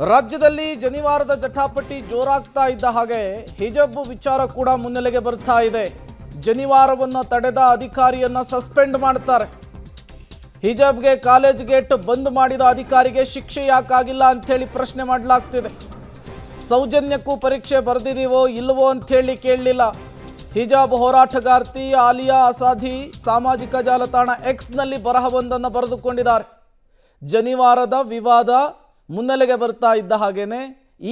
ರಾಜ್ಯದಲ್ಲಿ ಜನಿವಾರದ ಜಟಾಪಟಿ ಜೋರಾಗ್ತಾ ಇದ್ದ ಹಾಗೆ ಹಿಜಬ್ ವಿಚಾರ ಕೂಡ ಮುನ್ನೆಲೆಗೆ ಬರ್ತಾ ಇದೆ. ಜನಿವಾರವನ್ನು ತಡೆದ ಅಧಿಕಾರಿಯನ್ನ ಸಸ್ಪೆಂಡ್ ಮಾಡ್ತಾರೆ. ಹಿಜಬ್ಗೆ ಕಾಲೇಜ್ ಗೇಟ್ ಬಂದ್ ಮಾಡಿದ ಅಧಿಕಾರಿಗೆ ಶಿಕ್ಷೆ ಯಾಕಾಗಿಲ್ಲ ಅಂಥೇಳಿ ಪ್ರಶ್ನೆ ಮಾಡಲಾಗ್ತಿದೆ. ಸೌಜನ್ಯಕ್ಕೂ ಪರೀಕ್ಷೆ ಬರೆದಿದೀವೋ ಇಲ್ವೋ ಅಂಥೇಳಿ ಕೇಳಲಿಲ್ಲ. ಹಿಜಾಬ್ ಹೋರಾಟಗಾರ್ತಿ ಆಲಿಯಾ ಅಸಾದಿ ಸಾಮಾಜಿಕ ಜಾಲತಾಣ ಎಕ್ಸ್ನಲ್ಲಿ ಬರಹವೊಂದನ್ನು ಬರೆದುಕೊಂಡಿದ್ದಾರೆ. ಜನಿವಾರದ ವಿವಾದ ಮುನ್ನೆಲೆಗೆ ಬರ್ತಾ ಇದ್ದ ಹಾಗೇನೆ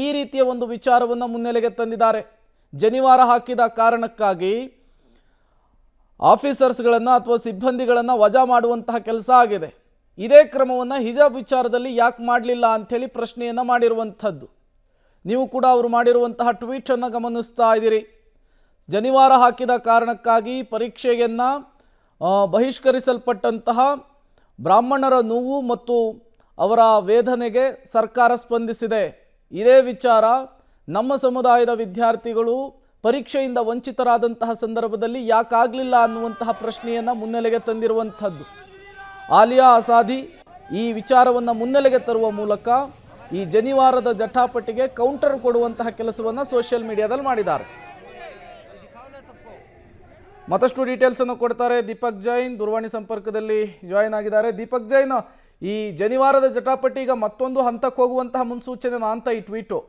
ಈ ರೀತಿಯ ಒಂದು ವಿಚಾರವನ್ನು ಮುನ್ನೆಲೆಗೆ ತಂದಿದ್ದಾರೆ. ಜನಿವಾರ ಹಾಕಿದ ಕಾರಣಕ್ಕಾಗಿ ಆಫೀಸರ್ಸ್ಗಳನ್ನು ಅಥವಾ ಸಿಬ್ಬಂದಿಗಳನ್ನು ವಜಾ ಮಾಡುವಂತಹ ಕೆಲಸ ಆಗಿದೆ. ಇದೇ ಕ್ರಮವನ್ನು ಹಿಜಾಬ್ ವಿಚಾರದಲ್ಲಿ ಯಾಕೆ ಮಾಡಲಿಲ್ಲ ಅಂಥೇಳಿ ಪ್ರಶ್ನೆಯನ್ನು ಮಾಡಿರುವಂಥದ್ದು. ನೀವು ಕೂಡ ಅವರು ಮಾಡಿರುವಂತಹ ಟ್ವೀಟನ್ನು ಗಮನಿಸ್ತಾ ಇದ್ದೀರಿ. ಜನಿವಾರ ಹಾಕಿದ ಕಾರಣಕ್ಕಾಗಿ ಪರೀಕ್ಷೆಯನ್ನು ಬಹಿಷ್ಕರಿಸಲ್ಪಟ್ಟಂತಹ ಬ್ರಾಹ್ಮಣರ ನೋವು ಮತ್ತು ಅವರ ವೇದನೆಗೆ ಸರ್ಕಾರ ಸ್ಪಂದಿಸಿದೆ. ಇದೇ ವಿಚಾರ ನಮ್ಮ ಸಮುದಾಯದ ವಿದ್ಯಾರ್ಥಿಗಳು ಪರೀಕ್ಷೆಯಿಂದ ವಂಚಿತರಾದಂತಹ ಸಂದರ್ಭದಲ್ಲಿ ಯಾಕಾಗಲಿಲ್ಲ ಅನ್ನುವಂತಹ ಪ್ರಶ್ನೆಯನ್ನು ಮುನ್ನೆಲೆಗೆ ತಂದಿರುವಂಥದ್ದು. ಆಲಿಯಾ ಅಸಾದಿ ಈ ವಿಚಾರವನ್ನು ಮುನ್ನೆಲೆಗೆ ತರುವ ಮೂಲಕ ಈ ಜನಿವಾರದ ಜಟಾಪಟಿಗೆ ಕೌಂಟರ್ ಕೊಡುವಂತಹ ಕೆಲಸವನ್ನು ಸೋಷಿಯಲ್ ಮೀಡಿಯಾದಲ್ಲಿ ಮಾಡಿದ್ದಾರೆ. ಮತ್ತಷ್ಟು ಡೀಟೇಲ್ಸನ್ನು ಕೊಡ್ತಾರೆ ದೀಪಕ್ ಜೈನ್ ದೂರವಾಣಿ ಸಂಪರ್ಕದಲ್ಲಿ ಜಾಯಿನ್ ಆಗಿದ್ದಾರೆ. ದೀಪಕ್ ಜೈನ್, ಈ ಜನಿವಾರದ ಜಟಾಪಟಿ ಈಗ ಮತ್ತೊಂದು ಹಂತಕ್ಕೆ ಹೋಗುವಂತಹ ಮುನ್ಸೂಚನೆ ಅಂತ ಈ ಟ್ವೀಟು.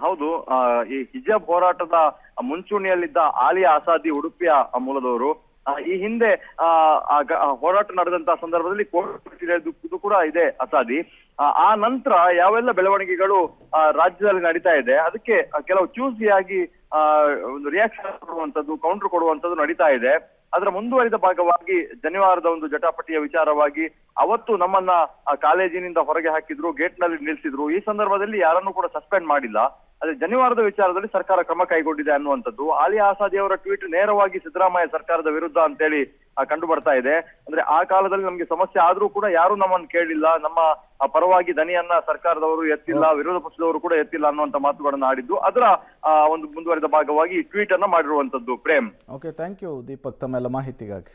ಹೌದು, ಈ ಹಿಜಾಬ್ ಹೋರಾಟದ ಮುಂಚೂಣಿಯಲ್ಲಿದ್ದ ಆಲಿಯಾ ಅಸಾದಿ ಉಡುಪಿಯ ಮೂಲದವರು. ಈ ಹಿಂದೆ ಹೋರಾಟ ನಡೆದಂತಹ ಸಂದರ್ಭದಲ್ಲಿ ಕೋರ್ಟ್ ಕೂಡ ಇದೆ ಅಸಾದಿ. ಆ ನಂತರ ಯಾವೆಲ್ಲ ಬೆಳವಣಿಗೆಗಳು ರಾಜ್ಯದಲ್ಲಿ ನಡೀತಾ ಇದೆ ಅದಕ್ಕೆ ಕೆಲವು ಚೂಸಿಯಾಗಿ ಒಂದು ರಿಯಾಕ್ಷನ್ ಕೊಡುವಂತದ್ದು, ಕೌಂಟರ್ ಕೊಡುವಂತದ್ದು ನಡೀತಾ ಇದೆ. ಅದರ ಮುಂದುವರಿದ ಭಾಗವಾಗಿ ಜನಿವಾರದ ಒಂದು ಜಟಾಪಟಿಯ ವಿಚಾರವಾಗಿ ಅವತ್ತು ನಮ್ಮನ್ನ ಕಾಲೇಜಿನಿಂದ ಹೊರಗೆ ಹಾಕಿದ್ರು, ಗೇಟ್ ನಲ್ಲಿ ನಿಲ್ಲಿಸಿದ್ರು. ಈ ಸಂದರ್ಭದಲ್ಲಿ ಯಾರನ್ನೂ ಕೂಡ ಸಸ್ಪೆಂಡ್ ಮಾಡಿಲ್ಲ. ಅದೇ ಜನಿವಾರದ ವಿಚಾರದಲ್ಲಿ ಸರ್ಕಾರ ಕ್ರಮ ಕೈಗೊಂಡಿದೆ ಅನ್ನುವಂಥದ್ದು. ಆಲಿಯಾ ಅಸಾದಿ ಅವರ ಟ್ವೀಟ್ ನೇರವಾಗಿ ಸಿದ್ದರಾಮಯ್ಯ ಸರ್ಕಾರದ ವಿರುದ್ಧ ಅಂತೇಳಿ ಕಂಡು ಬರ್ತಾ ಇದೆ. ಅಂದ್ರೆ ಆ ಕಾಲದಲ್ಲಿ ನಮ್ಗೆ ಸಮಸ್ಯೆ ಆದ್ರೂ ಕೂಡ ಯಾರು ನಮ್ಮನ್ನು ಕೇಳಿಲ್ಲ, ನಮ್ಮ ಪರವಾಗಿ ದನಿಯನ್ನ ಸರ್ಕಾರದವರು ಎತ್ತಿಲ್ಲ, ವಿರೋಧ ಪಕ್ಷದವರು ಕೂಡ ಎತ್ತಿಲ್ಲ ಅನ್ನುವಂತ ಮಾತುಗಳನ್ನ ಆಡಿದ್ದು. ಅದರ ಒಂದು ಮುಂದುವರಿದ ಭಾಗವಾಗಿ ಟ್ವೀಟ್ ಅನ್ನ ಮಾಡಿರುವಂತದ್ದು. Prem. Okay, thank you Deepak ತಮ್ಮೆಲ್ಲ ಮಾಹಿತಿಗಾಗಿ.